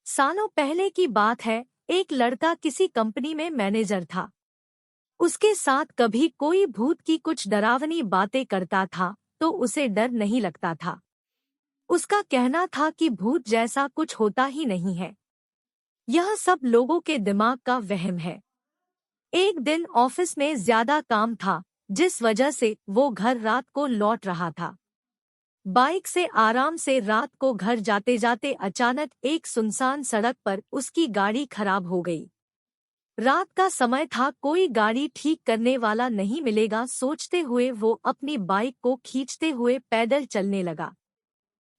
सालों पहले की बात है। एक लड़का किसी कंपनी में मैनेजर था। उसके साथ कभी कोई भूत की कुछ डरावनी बातें करता था तो उसे डर नहीं लगता था। उसका कहना था कि भूत जैसा कुछ होता ही नहीं है, यह सब लोगों के दिमाग का वहम है। एक दिन ऑफिस में ज्यादा काम था, जिस वजह से वो घर रात को लौट रहा था। बाइक से आराम से रात को घर जाते जाते अचानक एक सुनसान सड़क पर उसकी गाड़ी खराब हो गई। रात का समय था, कोई गाड़ी ठीक करने वाला नहीं मिलेगा सोचते हुए वो अपनी बाइक को खींचते हुए पैदल चलने लगा।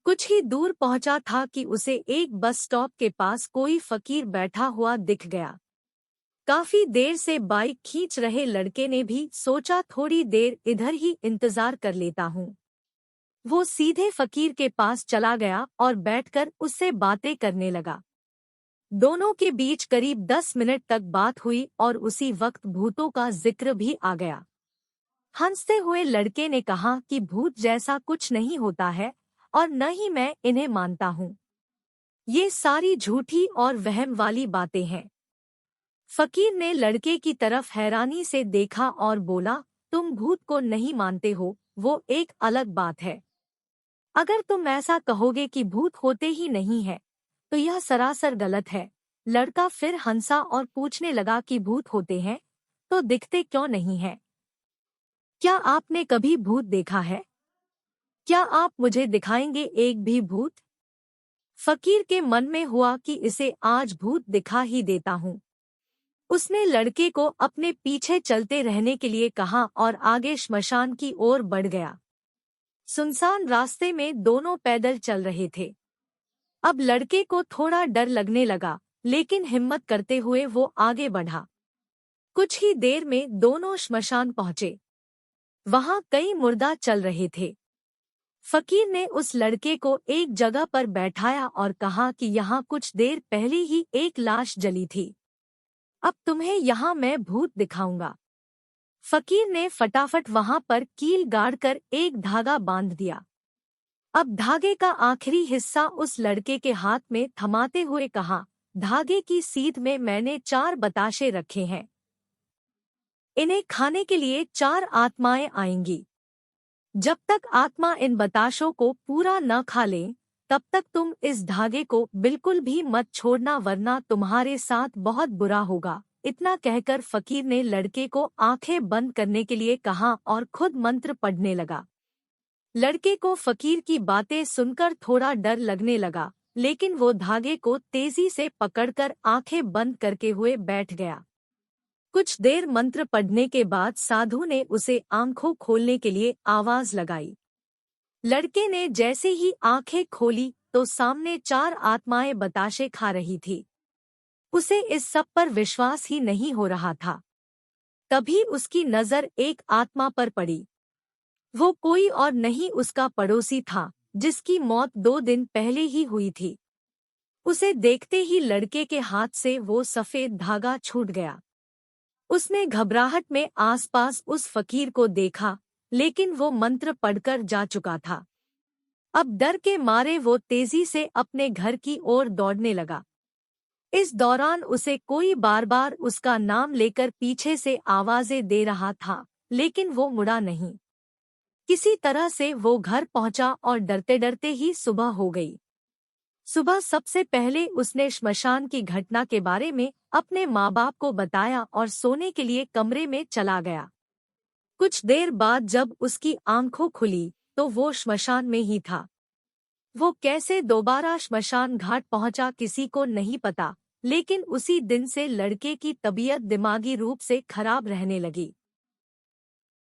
कुछ ही दूर पहुंचा था कि उसे एक बस स्टॉप के पास कोई फकीर बैठा हुआ दिख गया। काफी देर से बाइक खींच रहे लड़के ने भी सोचा थोड़ी देर इधर ही इंतजार कर लेता हूँ। वो सीधे फकीर के पास चला गया और बैठकर उससे बातें करने लगा। दोनों के बीच करीब 10 मिनट तक बात हुई और उसी वक्त भूतों का जिक्र भी आ गया। हंसते हुए लड़के ने कहा कि भूत जैसा कुछ नहीं होता है और न ही मैं इन्हें मानता हूँ। ये सारी झूठी और वहम वाली बातें हैं। फकीर ने लड़के की तरफ हैरानी से देखा और बोला, तुम भूत को नहीं मानते हो, वो एक अलग बात है। अगर तुम ऐसा कहोगे कि भूत होते ही नहीं है तो यह सरासर गलत है। लड़का फिर हंसा और पूछने लगा कि भूत होते हैं तो दिखते क्यों नहीं है? क्या आपने कभी भूत देखा है? क्या आप मुझे दिखाएंगे एक भी भूत? फकीर के मन में हुआ कि इसे आज भूत दिखा ही देता हूँ। उसने लड़के को अपने पीछे चलते रहने के लिए कहा और आगे श्मशान की ओर बढ़ गया। सुनसान रास्ते में दोनों पैदल चल रहे थे। अब लड़के को थोड़ा डर लगने लगा, लेकिन हिम्मत करते हुए वो आगे बढ़ा। कुछ ही देर में दोनों श्मशान पहुंचे। वहां कई मुर्दा चल रहे थे। फकीर ने उस लड़के को एक जगह पर बैठाया और कहा कि यहाँ कुछ देर पहले ही एक लाश जली थी। अब तुम्हें यहाँ मैं भूत दिखाऊंगा। फकीर ने फटाफट वहां पर कील गाड़कर एक धागा बांध दिया। अब धागे का आखिरी हिस्सा उस लड़के के हाथ में थमाते हुए कहा, धागे की सीध में मैंने 4 बताशे रखे हैं। इन्हें खाने के लिए 4 आत्माएं आएंगी। जब तक आत्मा इन बताशों को पूरा न खा ले, तब तक तुम इस धागे को बिल्कुल भी मत छोड़ना, वरना तुम्हारे साथ बहुत बुरा होगा। इतना कहकर फकीर ने लड़के को आंखें बंद करने के लिए कहा और खुद मंत्र पढ़ने लगा। लड़के को फकीर की बातें सुनकर थोड़ा डर लगने लगा, लेकिन वो धागे को तेजी से पकड़कर आंखें बंद करके हुए बैठ गया। कुछ देर मंत्र पढ़ने के बाद साधु ने उसे आंखों खोलने के लिए आवाज लगाई। लड़के ने जैसे ही आंखें खोली तो सामने 4 आत्माएं बताशे खा रही थी। उसे इस सब पर विश्वास ही नहीं हो रहा था। तभी उसकी नजर एक आत्मा पर पड़ी। वो कोई और नहीं, उसका पड़ोसी था, जिसकी मौत 2 दिन पहले ही हुई थी। उसे देखते ही लड़के के हाथ से वो सफेद धागा छूट गया। उसने घबराहट में आसपास उस फकीर को देखा, लेकिन वो मंत्र पढ़कर जा चुका था। अब डर के मारे वो तेजी से अपने घर की ओर दौड़ने लगा। इस दौरान उसे कोई बार बार उसका नाम लेकर पीछे से आवाजें दे रहा था, लेकिन वो मुड़ा नहीं। किसी तरह से वो घर पहुंचा और डरते डरते ही सुबह हो गई। सुबह सबसे पहले उसने श्मशान की घटना के बारे में अपने माँ बाप को बताया और सोने के लिए कमरे में चला गया। कुछ देर बाद जब उसकी आंखों खुली तो वो श्मशान में ही था। वो कैसे दोबारा श्मशान घाट पहुंचा किसी को नहीं पता, लेकिन उसी दिन से लड़के की तबीयत दिमागी रूप से खराब रहने लगी।